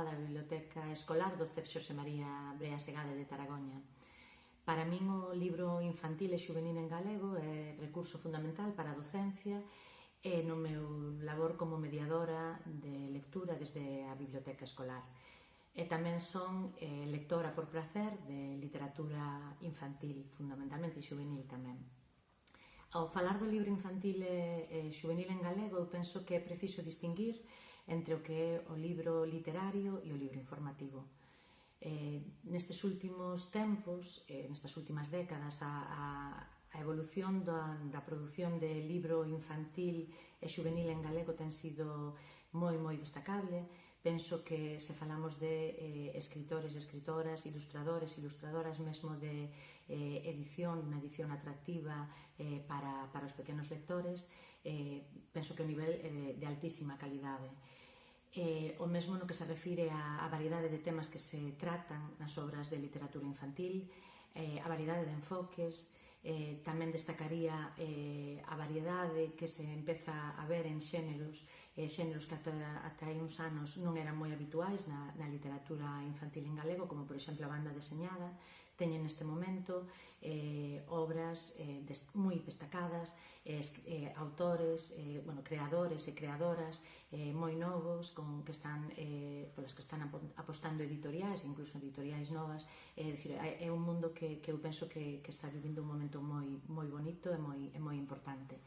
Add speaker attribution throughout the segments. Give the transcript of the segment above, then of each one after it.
Speaker 1: directora da Biblioteca Escolar do CEP Xosé María Brea Segade de Taragoña. Para min o libro infantil e xuvenil en galego é recurso fundamental para a docencia e no meu labor como mediadora de lectura desde a Biblioteca Escolar. E tamén son lectora por placer de literatura infantil, fundamentalmente, e xuvenil tamén. Ao falar do libro infantil e xuvenil en galego, eu penso que é preciso distinguir entre o que é o libro literario e o libro informativo. Nestes últimos tempos, nestas últimas décadas, a evolución da produción de libro infantil e xuvenil en galego ten sido moi destacable. Penso que se falamos de escritores e escritoras, ilustradores e ilustradoras, mesmo de edición, unha edición atractiva para os pequenos lectores, penso que é un nivel de altísima calidade. O mesmo no que se refire á variedade de temas que se tratan nas obras de literatura infantil, a variedade de enfoques, tamén destacaría a variedade que se empeza a ver en xéneros que ata hai uns anos non eran moi habituais na literatura infantil en galego, como por exemplo a banda deseñada. Teñen neste momento obras moi destacadas, autores, creadores e creadoras moi novos polas que están apostando editoriais, incluso editoriais novas. É un mundo que eu penso que está vivindo un momento moi bonito e moi importante.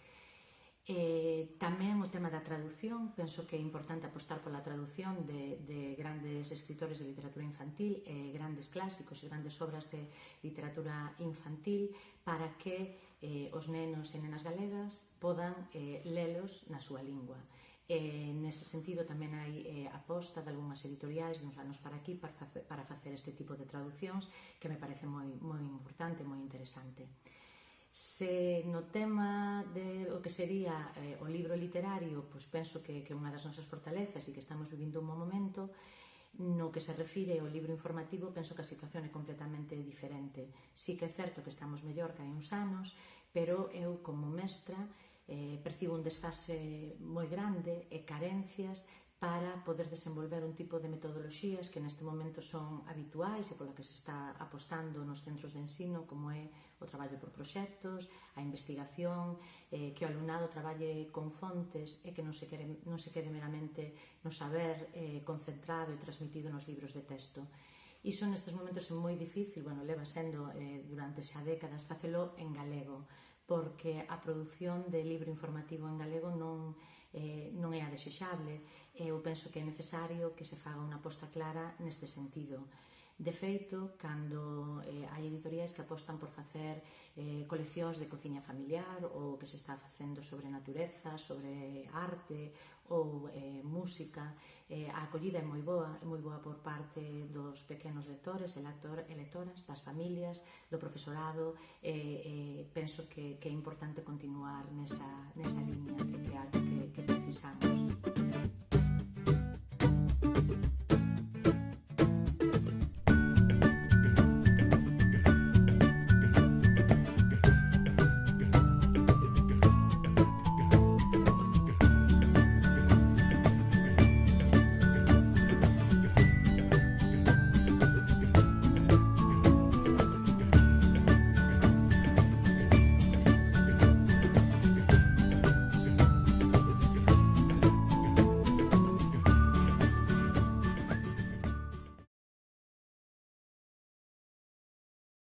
Speaker 1: Tamén o tema da traducción, penso que é importante apostar pola traducción de grandes escritores de literatura infantil, grandes clásicos e grandes obras de literatura infantil, para que os nenos e nenas galegas podan lelos na súa lingua. Nese sentido tamén hai aposta de algunhas editoriais nos anos para aquí para facer este tipo de traducións, que me parece moi importante, moi interesante. Se no tema do que sería o libro literario, pois penso que é unha das nosas fortalezas e que estamos vivindo un bom momento. No que se refire ao libro informativo, penso que a situación é completamente diferente. Sí que é certo que estamos mellor que hai uns anos, pero eu como mestra percibo un desfase moi grande e carencias para poder desenvolver un tipo de metodoloxías que neste momento son habituais e pola que se está apostando nos centros de ensino, como é o traballo por proxectos, a investigación, que o alumnado traballe con fontes e que non se quede meramente no saber concentrado e transmitido nos libros de texto. Iso nestes momentos é moi difícil, leva sendo durante xa décadas, facelo en galego, porque a produción de libro informativo en galego non é a desexable. Eu penso que é necesario que se faga unha aposta clara neste sentido. De feito, cando hai editoriais que apostan por facer coleccións de cociña familiar ou que se está facendo sobre natureza, sobre arte ou música, a acollida é moi boa por parte dos pequenos lectores e lectoras, das familias, do profesorado. Penso que é importante continuar nesa liña e que é algo que precisamos.